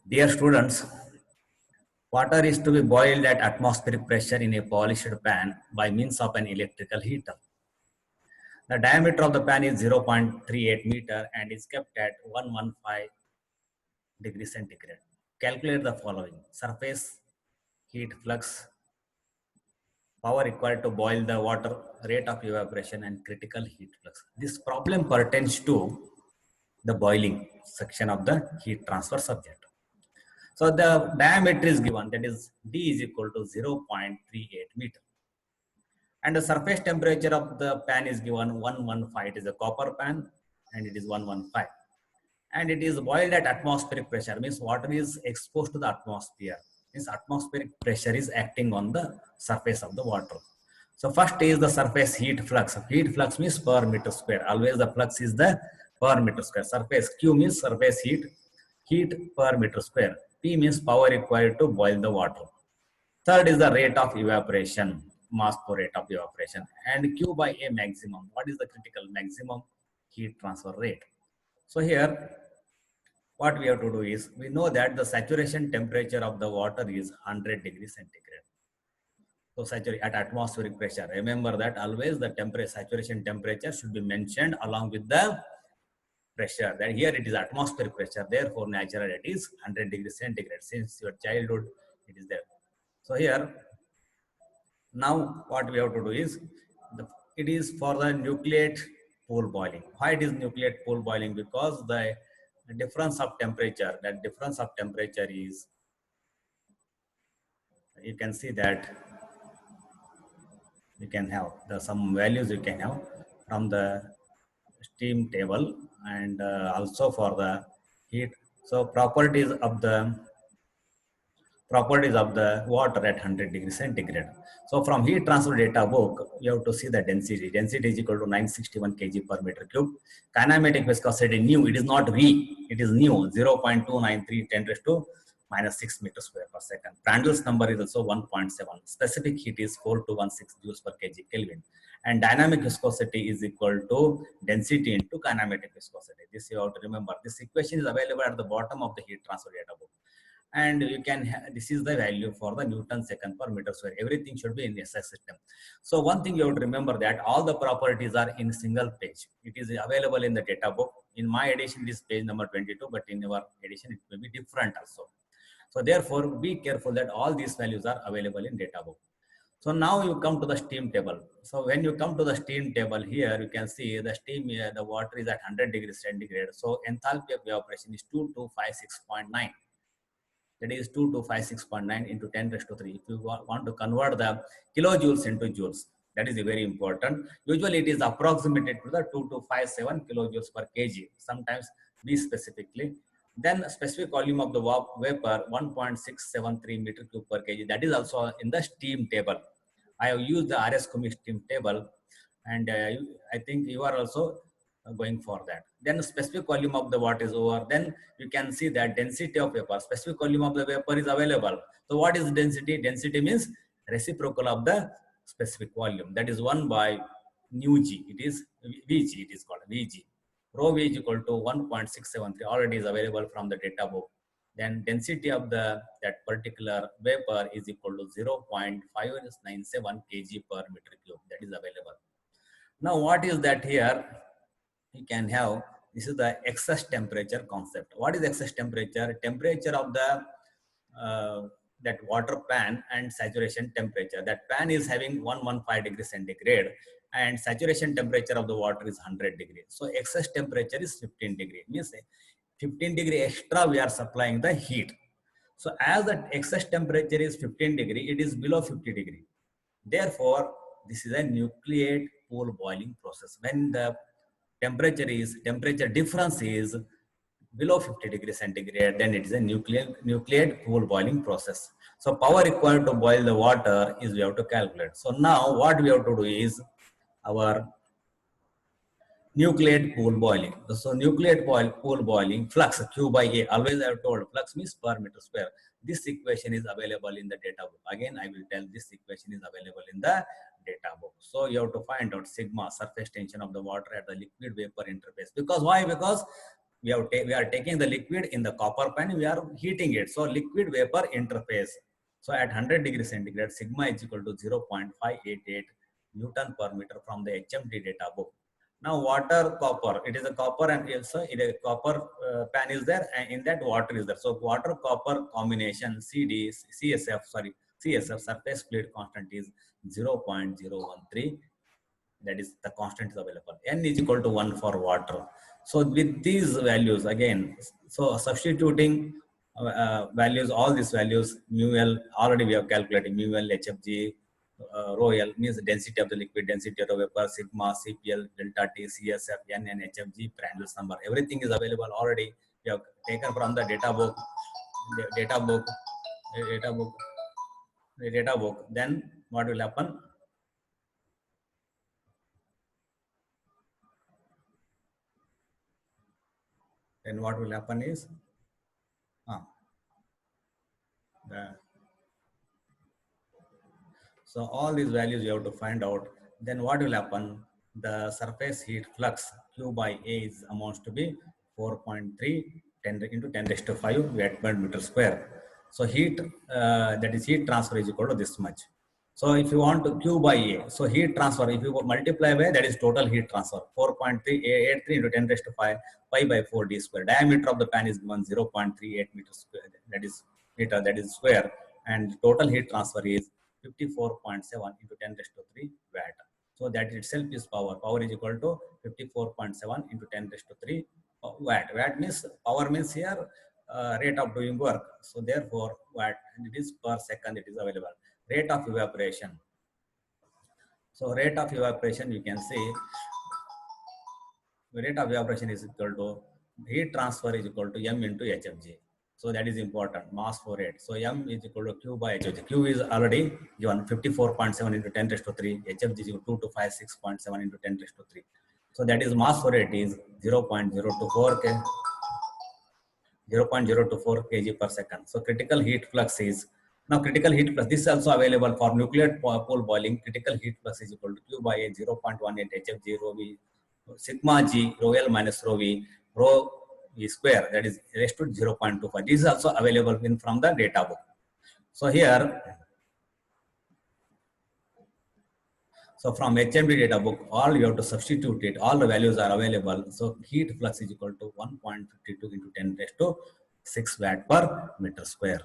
Dear students, water is to be boiled at atmospheric pressure in a polished pan by means of an electrical heater. The diameter of the pan is 0.38 meter and is kept at 115 degrees centigrade. Calculate the following: surface heat flux, power required to boil the water, rate of evaporation, and critical heat flux. This problem pertains to the boiling section of the heat transfer subject. So the diameter is given, that is D is equal to 0.38 meter. And the surface temperature of the pan is given 115. It is a copper pan and it is 115. And it is boiled at atmospheric pressure, means water is exposed to the atmosphere. Means atmospheric pressure is acting on the surface of the water. So first is the surface heat flux. Heat flux means per meter square. Always the flux is the per meter square. Surface Q means surface heat per meter square. P means power required to boil the water. Third is the rate of evaporation, mass flow rate of evaporation, and Q by A maximum. What is the critical maximum heat transfer rate? So here, what we have to do is, we know that the saturation temperature of the water is 100 degrees centigrade. So at atmospheric pressure, remember that always the saturation temperature should be mentioned along with the pressure. That here it is atmospheric pressure, therefore natural it is 100 degrees centigrade. Since your childhood it is there. So here, now what we have to do is, it is for the nucleate pool boiling. Why it is nucleate pool boiling? Because the difference of temperature, that difference of temperature is, you can see that you can have some values you can have from the steam table, and also for the heat. So properties of the water at 100 degrees centigrade. So from heat transfer data book, you have to see the density. Density is equal to 961 kg per meter cube. Kinematic viscosity nu, it is not V, it is nu, 0.293 10 raised to minus 6 meters square per second. Prandtl's number is also 1.7. Specific heat is 4216 joules per kg Kelvin. And dynamic viscosity is equal to density into kinematic viscosity. This you have to remember. This equation is available at the bottom of the heat transfer data book. And you can this is the value for the Newton second per meter square. Everything should be in SI system. So one thing you have to remember, that all the properties are in single page. It is available in the data book. In my edition it is page number 22, but in your edition it may be different also. So therefore be careful that all these values are available in data book. So now you come to the steam table. So when you come to the steam table, here you can see the steam, the water is at 100 degrees centigrade. So enthalpy of evaporation is 2256.9. That is 2256.9 into 10 raised to 3. If you want to convert the kilojoules into joules, that is very important. Usually it is approximated to the 2257 kilojoules per kg. Sometimes B specifically. Then specific volume of the vapor 1.673 meter cube per kg. That is also in the steam table. I have used the RS Comic steam table, and I think you are also going for that. Then specific volume of the water is over. Then you can see that density of vapor, specific volume of the vapor is available. So what is density? Density means reciprocal of the specific volume. That is 1 by nu g. It is Vg. It is called Vg. Rho V is equal to 1.673. Already is available from the data book. Then density of that particular vapor is equal to 0.597 kg per meter cube. That is available. Now what is that here? You can have, this is the excess temperature concept. What is excess temperature? Temperature of the that water pan and saturation temperature. That pan is having 115 degrees centigrade and saturation temperature of the water is 100 degrees. So excess temperature is 15 degree. Means 15 degree extra we are supplying the heat. So as the excess temperature is 15 degree, it is below 50 degree. Therefore, this is a nucleate pool boiling process. When the temperature difference is below 50 degrees centigrade, then it is a nucleate pool boiling process. So power required to boil the water is we have to calculate. So now what we have to do is our nucleate pool boiling. So nucleate pool boiling flux Q by A. Always I have told flux means per meter square. This equation is available in the data book. Again, I will tell this equation is available in the data book. So you have to find out sigma, surface tension of the water at the liquid vapor interface. Because why? Because we are taking the liquid in the copper pan, we are heating it. So liquid vapor interface. So at 100 degrees centigrade, sigma is equal to 0.588 Newton per meter from the HMD data book. Now water, copper, it is a copper and also it is a copper pan is there, and in that water is there. So water copper combination CSF surface fluid constant is 0.013. That is the constant is available. N is equal to 1 for water. So with these values again, so substituting values, all these values, mu L, already we have calculated mu L, HFG, rho L means the density of the liquid, density of the vapor, sigma, CPL, delta T, CSF, N, and HFG, Prandtl number. Everything is available already. We have taken from the data book, data book. Then what will happen? Then what will happen is, so all these values you have to find out. Then what will happen? The surface heat flux Q by A is amounts to be 4.3 10 into 10 raised to 5 watt per meter square. So heat, that is heat transfer is equal to this much. So if you want to Q by A, so heat transfer, if you multiply by, that is total heat transfer, 4.383 into 10 raised to 5, pi by 4 d square. Diameter of the pan is given 0.38 meters square, that is meter, that is square. And total heat transfer is 54.7 into 10 raised to 3 watt. So that itself is power. Power is equal to 54.7 into 10 raised to 3 watt. Watt means, power means here rate of doing work. So therefore watt, and it is per second, it is available. Rate of evaporation. So rate of evaporation, you can see rate of evaporation is equal to heat transfer is equal to M into HFG. So that is important, mass flow rate. So M is equal to Q by HFG. Q is already given 54.7 into 10 raised to 3. HFG is equal to 256.7 into 10 raised to 3. So that is mass flow rate is 0.024 K. 0.024 kg per second. So critical heat flux is, now critical heat flux, this is also available for nuclear pool boiling. Critical heat flux is equal to Q by A 0.18 HFG rho V, sigma G rho L minus rho V, rho V square, that is raised to 0.25. This is also available from the data book. So here, so from HMD data book, all you have to substitute it, all the values are available. So heat flux is equal to 1.52 into 10 raised to 6 watt per meter square.